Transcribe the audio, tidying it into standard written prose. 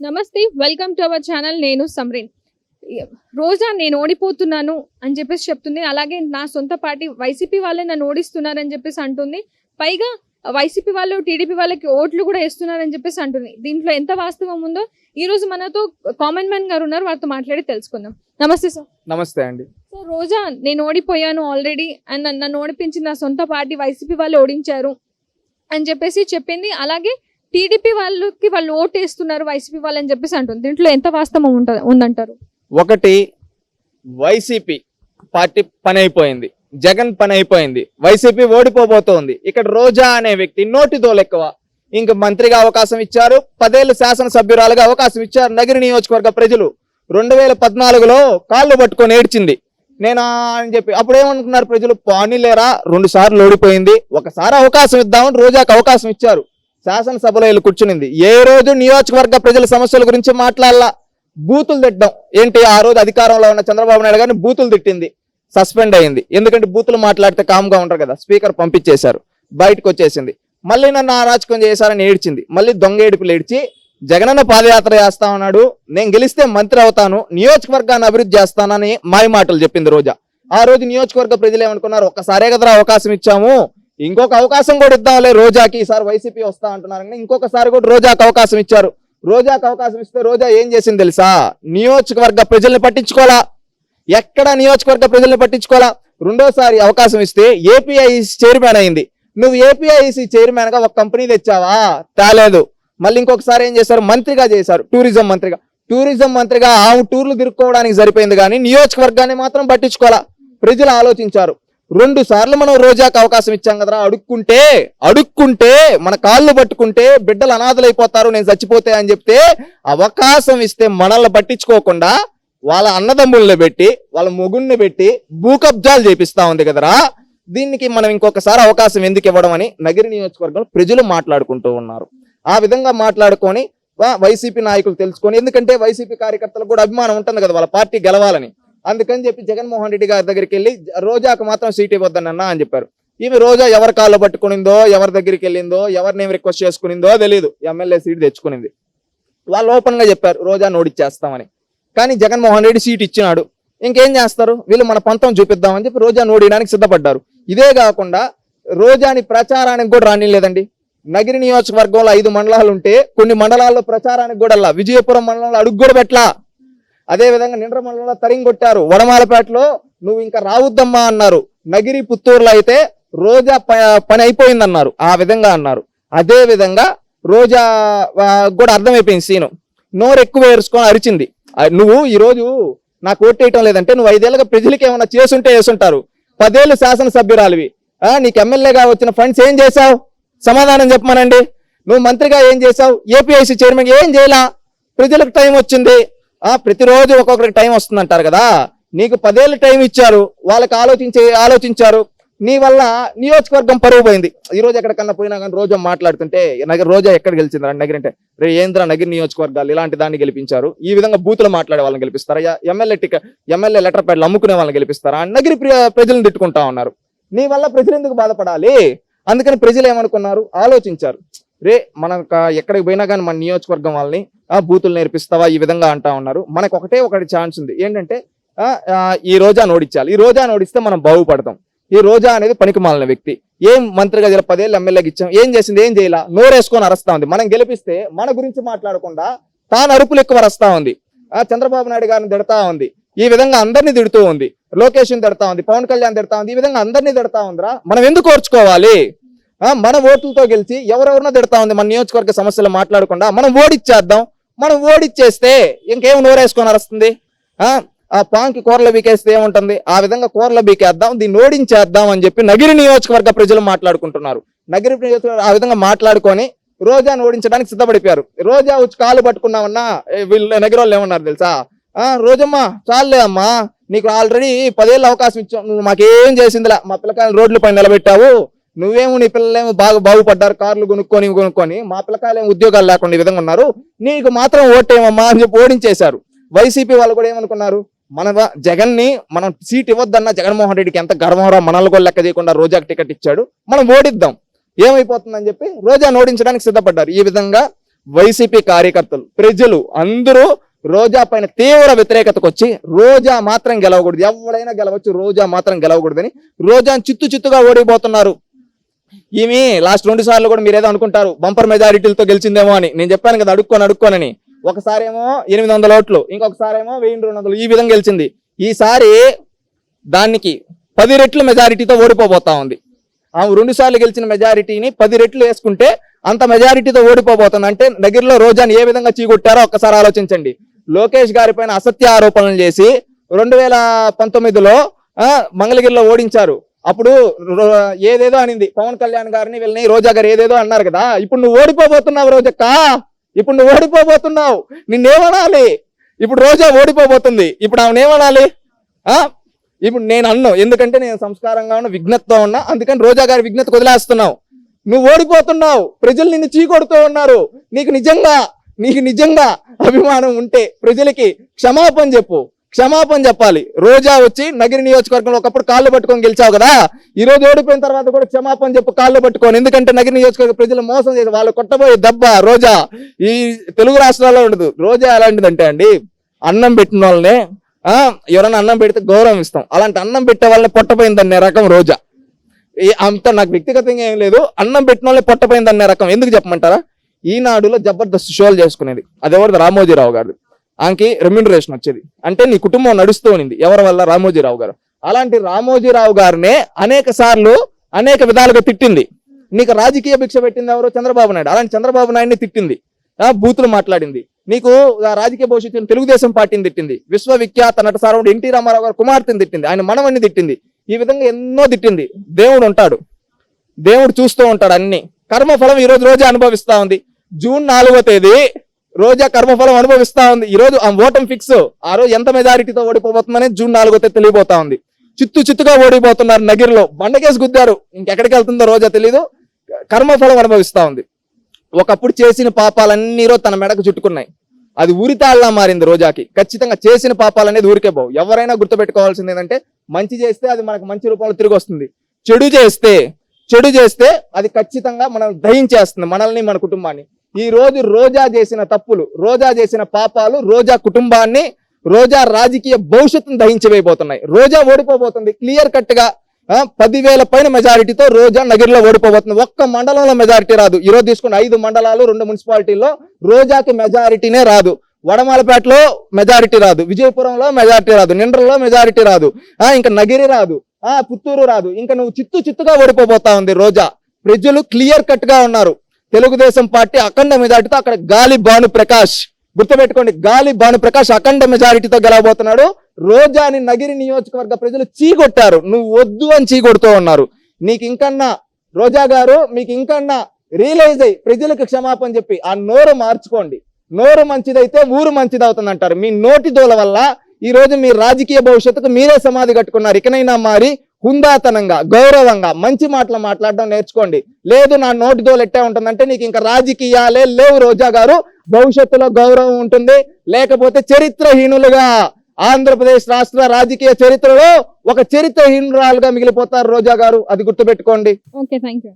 నమస్తే, welcome to our channel. నేను సమ్రీన్. రోజా నేను ఓడిపోతున్నాను అని చెప్పేసి చెప్తుంది. అలాగే నా సొంత పార్టీ వైసీపీ వాళ్ళే నన్ను ఓడిస్తున్నారని చెప్పేసి అంటుంది. పైగా వైసీపీ వాళ్ళు టీడీపీ వాళ్ళకి ఓట్లు కూడా వేస్తున్నారని చెప్పేసి అంటుంది. దీంట్లో ఎంత వాస్తవం ఉందో ఈ రోజు మనతో కామన్ మ్యాన్ గారు ఉన్నారు, వారితో మాట్లాడి తెలుసుకుందాం. నమస్తే సార్. నమస్తే అండి. సార్, రోజా నేను ఓడిపోయాను ఆల్రెడీ అండ్ నన్ను ఓడిపించి నా సొంత పార్టీ వైసీపీ వాళ్ళు ఓడించారు అని చెప్పేసి చెప్పింది. అలాగే టీడీపీ వాళ్ళకి వాళ్ళు ఓటు వేస్తున్నారు వైసీపీ వాళ్ళు అని చెప్పేసి అంటుంది. దీంట్లో ఎంత వాస్తవం ఉందంటారు? ఒకటి, వైసీపీ పార్టీ పని అయిపోయింది, జగన్ పని అయిపోయింది, వైసీపీ ఓడిపోబోతోంది. ఇక్కడ రోజా అనే వ్యక్తి నోటిదోలు ఎక్కువ. ఇంక మంత్రిగా అవకాశం ఇచ్చారు, 10 ఏళ్ళు శాసనసభ్యురాలుగా అవకాశం ఇచ్చారు. నగిరి నియోజకవర్గ ప్రజలు 2014లో కాళ్ళు పట్టుకొని ఏడ్చింది నేనా అని చెప్పి. అప్పుడు ఏమనుకున్నారు ప్రజలు? పానీలేరా, 2 సార్లు ఓడిపోయింది, ఒకసారి అవకాశం ఇద్దామని రోజాకు అవకాశం ఇచ్చారు. శాసనసభలో వెళ్ళి కూర్చునింది. ఏ రోజు నియోజకవర్గ ప్రజల సమస్యల గురించి మాట్లాడాల, బూతులు తిట్టడం. ఏంటి, ఆ రోజు అధికారంలో ఉన్న చంద్రబాబు నాయుడు గారిని బూతులు తిట్టింది, సస్పెండ్ అయింది. ఎందుకంటే బూతులు మాట్లాడితే కామ్గా ఉంటారు కదా, స్పీకర్ పంపించేశారు, బయటకు వచ్చేసింది. మళ్ళీ నన్ను అరాచకం చేశారని ఏడ్చింది. మళ్ళీ దొంగ ఏడుపులు ఏడ్చి జగనన్న పాదయాత్ర చేస్తా ఉన్నాడు, నేను గెలిస్తే మంత్రి అవుతాను, నియోజకవర్గాన్ని అభివృద్ధి చేస్తానని మాయ మాటలు చెప్పింది రోజా. ఆ రోజు నియోజకవర్గ ప్రజలు ఏమనుకున్నారు? ఒక్కసారే కదరా అవకాశం ఇచ్చాము, ఇంకొక అవకాశం కూడా ఇద్దాంలే రోజాకి, ఈసారి వైసీపీ వస్తా అంటున్నారని ఇంకొకసారి కూడా రోజాకి అవకాశం ఇచ్చారు. రోజాకి అవకాశం ఇస్తే రోజా ఏం చేసింది తెలుసా? నియోజకవర్గ ప్రజల్ని పట్టించుకోవాలా, ఎక్కడ నియోజకవర్గ ప్రజల్ని పట్టించుకోవాలా. రెండోసారి అవకాశం ఇస్తే ఏపీఐసి చైర్మన్ అయింది. నువ్వు ఏపీఐసి చైర్మన్ గా ఒక కంపెనీ తెచ్చావా? తేలేదు. మళ్ళీ ఇంకొకసారి ఏం చేశారు? మంత్రిగా చేశారు, టూరిజం మంత్రిగా ఆమె టూర్లు తిరుక్కోవడానికి సరిపోయింది, కానీ నియోజకవర్గాన్ని మాత్రం పట్టించుకోవాలా. ప్రజలు ఆలోచించారు. 2 సార్లు మనం రోజాకి అవకాశం ఇచ్చాం కదరా, అడుక్కుంటే మన కాళ్ళు పట్టుకుంటే బిడ్డలు అనాథలైపోతారు, నేను చచ్చిపోతే అని చెప్తే అవకాశం ఇస్తే మనల్ని పట్టించుకోకుండా వాళ్ళ అన్నదమ్ముల్ని పెట్టి వాళ్ళ మొగుణ్ణి పెట్టి భూకబ్జాలు చేపిస్తా ఉంది కదరా. దీనికి మనం ఇంకొకసారి అవకాశం ఎందుకు ఇవ్వడం అని నగిరి నియోజకవర్గంలో ప్రజలు మాట్లాడుకుంటూ ఉన్నారు. ఆ విధంగా మాట్లాడుకొని వైసీపీ నాయకులు తెలుసుకొని, ఎందుకంటే వైసీపీ కార్యకర్తలకు కూడా అభిమానం ఉంటుంది కదా వాళ్ళ పార్టీ గెలవాలని, అందుకని చెప్పి జగన్మోహన్ రెడ్డి గారి దగ్గరికి వెళ్ళి రోజాకు మాత్రం సీట్ ఇవ్వద్దన్న అని చెప్పారు. ఈమె రోజా ఎవరి కాళ్ళు పట్టుకునిందో, ఎవరి దగ్గరికి వెళ్ళిందో, ఎవరిని ఏం రిక్వెస్ట్ చేసుకునిందో తెలియదు, ఎమ్మెల్యే సీట్ తెచ్చుకునింది. వాళ్ళు ఓపెన్ గా చెప్పారు రోజా ఓడిచ్చేస్తామని. కానీ జగన్మోహన్ రెడ్డి సీట్ ఇచ్చినాడు, ఇంకేం చేస్తారు వీళ్ళు, మన పంతం చూపిద్దామని చెప్పి రోజా ఓడియడానికి సిద్ధపడ్డారు. ఇదే కాకుండా రోజాని ప్రచారానికి కూడా రానిలేదండి. నగిరి నియోజకవర్గంలో 5 మండలాలు ఉంటే కొన్ని మండలాల్లో ప్రచారానికి కూడా వెళ్ళా, విజయపురం మండలంలో అడుగు కూడా పెట్టలా. అదే విధంగా నిండ్ర మండలంలో తరింగొట్టారు, వడమాలపేటలో నువ్వు ఇంకా రావద్దమ్మా అన్నారు. నగిరి పుత్తూరులో అయితే రోజా పని అయిపోయిందన్నారు, ఆ విధంగా అన్నారు. అదే విధంగా రోజా కూడా అర్థమైపోయింది సీను, నోరు ఎక్కువ వేసుకొని అరిచింది. నువ్వు ఈరోజు నాకు ఓటేయటం లేదంటే నువ్వు 5 ఏళ్ళగా ప్రజలకి ఏమైనా చేసుంటే వేసుంటారు. 10 ఏళ్ళు శాసనసభ్యురాలివి, నీకు ఎమ్మెల్యేగా వచ్చిన ఫండ్స్ ఏం చేశావు? సమాధానం చెప్పమనండి. నువ్వు మంత్రిగా ఏం చేశావు? ఏపీఐసి చైర్మన్ ఏం చేయలా? ప్రజలకు టైం వచ్చింది, ప్రతిరోజు ఒక్కొక్కరికి టైం వస్తుంది అంటారు కదా, నీకు 10 ఏళ్ళు టైం ఇచ్చారు, వాళ్ళకి ఆలోచించారు. నీ వల్ల నియోజకవర్గం పరువు పోయింది. ఈ రోజు ఎక్కడికన్నా పోయినా కానీ రోజా మాట్లాడుతుంటే రోజా ఎక్కడ గెలిచిందా నగిరి అంటే, రే ఏంద్ర నగిరి నియోజకవర్గాలు ఇలాంటి దాన్ని గెలిపించారు, ఈ విధంగా బూతులు మాట్లాడే వాళ్ళని గెలిపిస్తారా? ఎమ్మెల్యే లెటర్ ప్యాడ్లు అమ్ముకునే వాళ్ళని గెలిపిస్తారా? నగిరి ప్రజలను తిట్టుకుంటా ఉన్నారు. నీ వల్ల ప్రజలు ఎందుకు బాధపడాలి? అందుకని ప్రజలు ఏమనుకున్నారు? ఆలోచించారు. రే మనకు ఎక్కడికి పోయినా కానీ మన నియోజకవర్గం వాళ్ళని బూతులు నేర్పిస్తావా ఈ విధంగా అంటా ఉన్నారు. మనకు ఒకటి ఛాన్స్ ఉంది, ఏంటంటే ఈ రోజా ఓడించాలి. ఈ రోజా ఓడిస్తే మనం బాగుపడతాం. ఈ రోజా అనేది పనికి మాలిన వ్యక్తి, ఏం మంత్రిగా 10 ఏళ్ళు ఎమ్మెల్యేకి ఇచ్చాం, ఏం చేసింది? ఏం చేయాల? నోరేసుకొని అరస్తా ఉంది. మనం గెలిపిస్తే మన గురించి మాట్లాడకుండా తాను అరుపులు ఎక్కువ అరస్తా ఉంది, చంద్రబాబు నాయుడు గారిని తిడతా ఉంది, ఈ విధంగా అందరినీ తిడుతూ ఉంది, లోకేష్ని తిడతా ఉంది, పవన్ కళ్యాణ్ తిడతా ఉంది, ఈ విధంగా అందరినీ తిడతా ఉందిరా. మనం ఎందుకు ఓర్చుకోవాలి? మన ఓట్లతో గెలిచి ఎవరెవరినో తిడతా ఉంది, మన నియోజకవర్గ సమస్యలు మాట్లాడకుండా మనం ఓడిచ్చేద్దాం. మనం ఓడిచ్చేస్తే ఇంకేం నోరేసుకొని అరుస్తుంది? ఆ పాంకి కూరలు బీకేస్తే ఏముంటుంది? ఆ విధంగా కూరలు బీకేద్దాం, దీన్ని ఓడించేద్దాం అని చెప్పి నగిరి నియోజకవర్గ ప్రజలు మాట్లాడుకుంటున్నారు. నగిరి నియోజకవర్గం ఆ విధంగా మాట్లాడుకొని రోజాను ఓడించడానికి సిద్ధపడిపోయారు. రోజా వచ్చి కాళ్ళు పట్టుకున్నామన్నా వీళ్ళు నగిరి వాళ్ళు ఏమన్నారు తెలుసా? రోజమ్మా చాలే అమ్మా, నీకు ఆల్రెడీ 10 ఏళ్ళు అవకాశం ఇచ్చావు, నువ్వు మాకేం చేసిందిలా, మా పిల్లకాయలు రోడ్ల పైన నిలబెట్టావు, నువ్వేమో నీ పిల్లలేమో బాగుపడ్డారు, కార్లు కొనుక్కొని, మా పిల్లకాయలు ఏమో ఉద్యోగాలు లేకుండా ఈ విధంగా ఉన్నారు, నీకు మాత్రం ఓటేమమ్మా అని చెప్పి ఓడించేశారు. వైసీపీ వాళ్ళు కూడా ఏమనుకున్నారు? మన జగన్ని మనం సీట్ ఇవ్వద్దన్నా జగన్మోహన్ రెడ్డికి ఎంత గర్వంరా, మనల్ని కూడా లెక్క చేయకుండా రోజాకి టికెట్ ఇచ్చాడు, మనం ఓడిద్దాం, ఏమైపోతుందని చెప్పి రోజా ఓడించడానికి సిద్ధపడ్డారు. ఈ విధంగా వైసీపీ కార్యకర్తలు, ప్రజలు అందరూ రోజా పైన తీవ్ర వ్యతిరేకతకు వచ్చి రోజా మాత్రం గెలవకూడదు, ఎవరైనా గెలవచ్చు, రోజా మాత్రం గెలవకూడదని రోజాని చిత్తుగా ఓడిపోతున్నారు. ఈమె లాస్ట్ 2 సార్లు కూడా మీరు ఏదో అనుకుంటారు బంపర్ మెజారిటీలతో గెలిచిందేమో అని. నేను చెప్పాను కదా అడుక్కోనని. ఒకసారేమో 800 ఓట్లు, ఇంకొకసారేమో 1200, ఈ విధంగా గెలిచింది. ఈసారి దానికి 10 రెట్లు మెజారిటీతో ఓడిపోబోతా ఉంది. ఆమె 2 సార్లు గెలిచిన మెజారిటీని 10 రెట్లు వేసుకుంటే అంత మెజారిటీతో ఓడిపోబోతుంది. అంటే దగ్గరలో రోజాని ఏ విధంగా చీకొట్టారో ఒక్కసారి ఆలోచించండి. లోకేష్ గారి పైన అసత్య ఆరోపణలు చేసి 2019లో మంగళగిరిలో ఓడించారు. అప్పుడు ఏదేదో అనింది పవన్ కళ్యాణ్ గారిని, వీళ్ళని, రోజా గారు ఏదేదో అన్నారు కదా. ఇప్పుడు నువ్వు ఓడిపోబోతున్నావు రోజక్క, ఇప్పుడు నువ్వు ఓడిపోబోతున్నావు. నిన్నేమనాలి? ఇప్పుడు రోజా ఓడిపోబోతుంది, ఇప్పుడు ఆమె ఏమనాలి? ఇప్పుడు నేను అన్నాను, ఎందుకంటే నేను సంస్కారంగా ఉన్నా, విజ్ఞతతో ఉన్నా, అందుకని రోజా గారి విజ్ఞత వదిలేస్తున్నావు. నువ్వు ఓడిపోతున్నావు, ప్రజలు నిన్ను చీకొడుతూ ఉన్నారు. నీకు నిజంగా అభిమానం ఉంటే ప్రజలకి క్షమాపణ చెప్పాలి. రోజా వచ్చి నగిరి నియోజకవర్గంలో ఒకప్పుడు కాళ్ళు పట్టుకొని గెలిచావు కదా, ఈ రోజు ఓడిపోయిన తర్వాత కూడా క్షమాపణ చెప్పు, కాళ్ళు పట్టుకొని. ఎందుకంటే నగిరి నియోజకవర్గ ప్రజలు మోసం చేసి వాళ్ళు కొట్టబోయే దెబ్బ రోజా ఈ తెలుగు రాష్ట్రాల్లో ఉండదు. రోజా ఎలాంటిదంటే అండి, అన్నం పెట్టిన వాళ్ళనే ఎవరైనా అన్నం పెడితే గౌరవం ఇస్తాం, అలాంటి అన్నం పెట్టే వాళ్ళని పొట్టపోయిందనే రకం రోజా. అంత నాకు వ్యక్తిగతంగా ఏం లేదు, అన్నం పెట్టిన వాళ్ళని పొట్టపోయిందనే రకం. ఎందుకు చెప్పమంటారా? ఈనాడులో జబర్దస్త్ షోలు చేసుకునేది, అదెవరిది? రామోజీరావు గారు. ఆమెకి రెమ్యూనరేషన్ వచ్చేది. అంటే నీ కుటుంబం నడుస్తూ ఉన్నింది ఎవరి వల్ల? రామోజీరావు గారు. అలాంటి రామోజీరావు గారినే అనేక సార్లు అనేక విధాలుగా తిట్టింది. నీకు రాజకీయ భిక్ష పెట్టింది ఎవరు? చంద్రబాబు నాయుడు. అలాంటి చంద్రబాబు నాయుడిని తిట్టింది, బూతులు మాట్లాడింది. నీకు రాజకీయ భవిష్యత్తు తెలుగుదేశం పార్టీని తిట్టింది, విశ్వవిఖ్యాత నట సార్వడు ఎన్టీ రామారావు గారు కుమార్తెని తిట్టింది, ఆయన మనవన్ని తిట్టింది. ఈ విధంగా ఎన్నో తిట్టింది. దేవుడు ఉంటాడు, దేవుడు చూస్తూ ఉంటాడు అన్ని. కర్మఫలం ఈ రోజు రోజా అనుభవిస్తా ఉంది. జూన్ 4వ తేదీ రోజా కర్మఫలం అనుభవిస్తా ఉంది. ఈ రోజు ఆ ఓటం ఫిక్స్. ఆ రోజు ఎంత మెజారిటీతో ఓడిపోతుందని జూన్ 4వ తేదీ తెలియబోతా ఉంది. చిత్తుగా ఓడిపోతున్నారు. నగిరిలో బండకేసి గుద్దారు, ఇంకెక్కడికి వెళ్తుందో రోజా తెలీదు. కర్మఫలం అనుభవిస్తా ఉంది. ఒకప్పుడు చేసిన పాపాలన్నీ రోజు తన మెడకు చుట్టుకున్నాయి. అది ఉరితాళ్లా మారింది రోజాకి. ఖచ్చితంగా చేసిన పాపాలు అనేది ఊరికే పోవు. ఎవరైనా గుర్తుపెట్టుకోవాల్సింది ఏంటంటే, మంచి చేస్తే అది మనకు మంచి రూపంలో తిరిగి వస్తుంది, చెడు చేస్తే అది ఖచ్చితంగా మనం దహించేస్తుంది మనల్ని, మన కుటుంబాన్ని. ఈ రోజు రోజా చేసిన తప్పులు, రోజా చేసిన పాపాలు రోజా కుటుంబాన్ని, రోజా రాజకీయ భవిష్యత్తును దహించివేయబోతున్నాయి. రోజా ఓడిపోబోతుంది క్లియర్ కట్ గా. 10,000 పైన మెజారిటీతో రోజా నగిరిలో ఓడిపోబోతుంది. ఒక్క మండలంలో మెజారిటీ రాదు. ఈ రోజు తీసుకున్న 5 మండలాలు 2 మున్సిపాలిటీల్లో రోజాకి మెజారిటీనే రాదు. వడమాలపేటలో మెజారిటీ రాదు, విజయపురంలో మెజారిటీ రాదు, నిండ్రలో మెజారిటీ రాదు, ఇంకా నగిరి రాదు, పుత్తూరు రాదు. ఇంకా నువ్వు చిత్తుగా ఓడిపోబోతా ఉంది రోజా. ప్రజలు క్లియర్ కట్ గా ఉన్నారు. తెలుగుదేశం పార్టీ అఖండ మెజారిటీతో, అక్కడ గాలి భానుప్రకాష్, గుర్తుపెట్టుకోండి, గాలి భానుప్రకాష్ అఖండ మెజారిటీతో గెలవబోతున్నాడు. రోజాని నగిరి నియోజకవర్గ ప్రజలు చీకొట్టారు. నువ్వు వద్దు అని చీకొడుతూ ఉన్నారు. నీకు ఇంకన్నా రోజా గారు, మీకు ఇంకన్నా రియలైజ్ అయ్యి ప్రజలకు క్షమాపణ చెప్పి ఆ నోరు మార్చుకోండి. నోరు మంచిదైతే ఊరు మంచిది అవుతుంది అంటారు. మీ నోటి దోల వల్ల ఈ రోజు మీ రాజకీయ భవిష్యత్తుకు మీరే సమాధి కట్టుకున్నారు. ఇకనైనా మారి హుందాతనంగా, గౌరవంగా మంచి మాటలు మాట్లాడడం నేర్చుకోండి. లేదు నా నోటి దోలు ఎట్టే ఉంటుందంటే నీకు ఇంకా రాజకీయాలే లేవు రోజా గారు. భవిష్యత్తులో గౌరవం ఉంటుంది, లేకపోతే చరిత్రహీనులుగా ఆంధ్రప్రదేశ్ రాష్ట్ర రాజకీయ చరిత్రలో ఒక చరిత్రహీనురాలుగా మిగిలిపోతారు రోజా గారు. అది గుర్తుపెట్టుకోండి. Okay, thank you.